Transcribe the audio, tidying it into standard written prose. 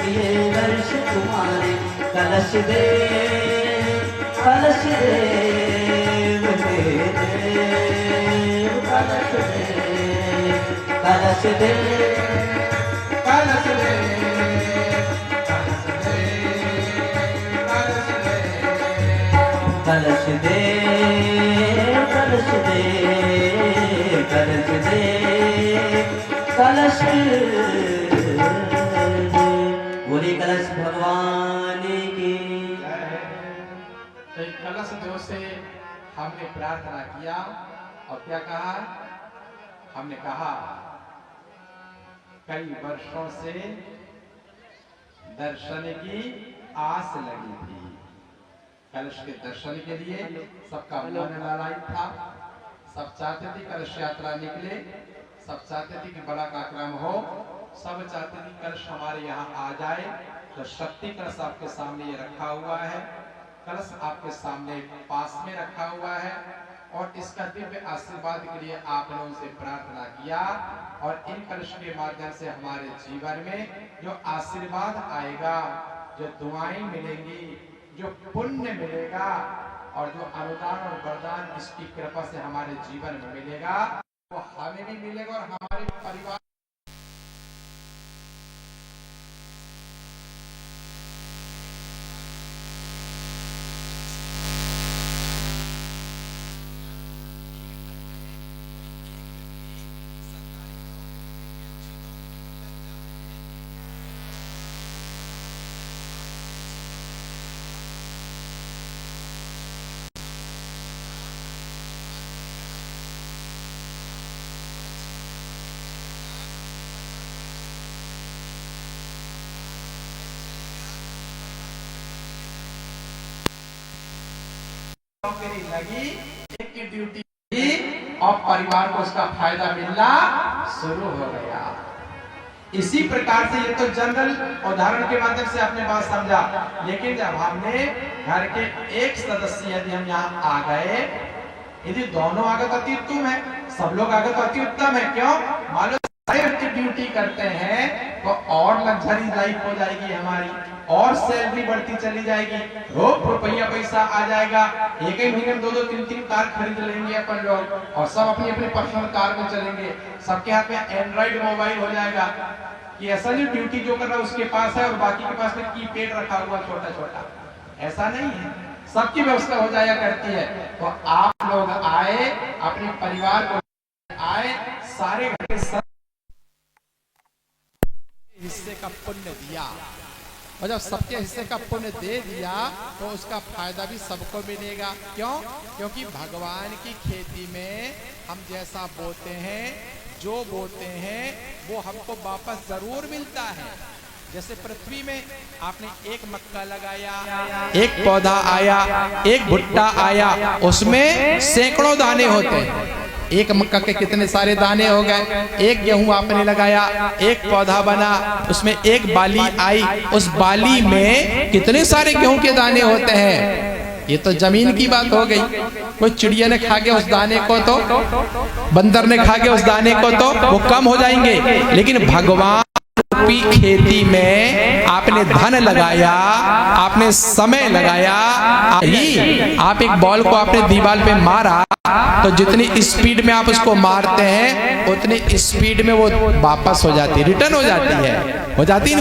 लिए दर्श तुम्हारे। कलश दे कलश देव हे देव, कलश दे कलश दे कलश दे कलश दे कलश दे कलश दे कलश दे। बोले कलश भगवान की। तो कलश जो से हमने प्रार्थना किया और क्या कहा? हमने कहा कई वर्षों से दर्शन की आस लगी थी। कलश के दर्शन के लिए सबका मन लालायित था। सब चाहते थे कलश यात्रा निकले, सब चाहते थे कि बड़ा कार्यक्रम हो, सब चाहते थे कलश हमारे यहाँ आ जाए। तो शक्ति कलश आपके सामने ये रखा हुआ है, कलश आपके सामने पास में रखा हुआ है और इसका दिव्य आशीर्वाद के लिए आपने उनसे प्रार्थना किया। और इन कलश के माध्यम से हमारे जीवन में जो आशीर्वाद आएगा, जो दुआएं मिलेंगी, जो पुण्य मिलेगा और जो अनुदान और वरदान इसकी कृपा से हमारे जीवन में मिलेगा, वो हमें भी मिलेगा और हमारे परिवार। नौकरी लगी, एक की ड्यूटी की और परिवार को उसका फायदा मिलना शुरू हो गया। इसी प्रकार से ये तो जनरल उदाहरण के माध्यम से आपने बात समझा, लेकिन जब हमने घर के एक सदस्य यदि हम यहाँ आ गए, यदि दोनों आ गए तो अति उत्तम है, सब लोग आ गए तो अति उत्तम है। क्यों? मान लो सारे व्यक्ति ड्यूटी करते हैं तो और लग्जरी लाइफ हो जाएगी हमारी, और सैलरी बढ़ती चली जाएगी, रोज रुपया पैसा आ जाएगा। एक ही महीने में 2-2, 3-3 कार खरीद लेंगे अपन लोग और सब अपनी अपनी पर्सनल कार में चलेंगे। सबके हाथ में एंड्रॉइड मोबाइल हो जाएगा कि ऐसा नहीं ड्यूटी जो कर रहा है उसके पास है और बाकी के पास में कीपैड रखा हुआ छोटा छोटा, ऐसा नहीं है। सबकी व्यवस्था हो जाया करती है। तो आप लोग आए, अपने परिवार को आए, सारे घर के हिस्से का पुण्य दिया और जब सबके हिस्से का पुण्य दे दिया तो उसका फायदा भी सबको मिलेगा। क्यों? क्योंकि भगवान की खेती में हम जैसा बोते हैं, जो बोते हैं वो हमको वापस जरूर मिलता है। जैसे पृथ्वी में आपने एक मक्का लगाया, एक पौधा आया, एक भुट्टा आया, उसमें सैकड़ों दाने होते हैं। एक मक्का के कितने सारे दाने हो गए। एक गेहूं आपने लगाया, एक पौधा बना, उसमें एक बाली आई, उस बाली में कितने सारे गेहूं के दाने होते हैं। ये तो जमीन की बात हो गई। कोई चिड़िया ने खा के उस दाने को, तो बंदर ने खा के उस दाने को, तो वो कम हो जाएंगे। लेकिन भगवान रूपी खेती में आपने धन लगाया, आपने समय लगाया, आप एक बॉल को आपने दीवार पे मारा तो जितनी स्पीड में आप उसको मारते हैं उतनी स्पीड में वो वापस हो जाती है, रिटर्न हो जाती है, हो जाती है।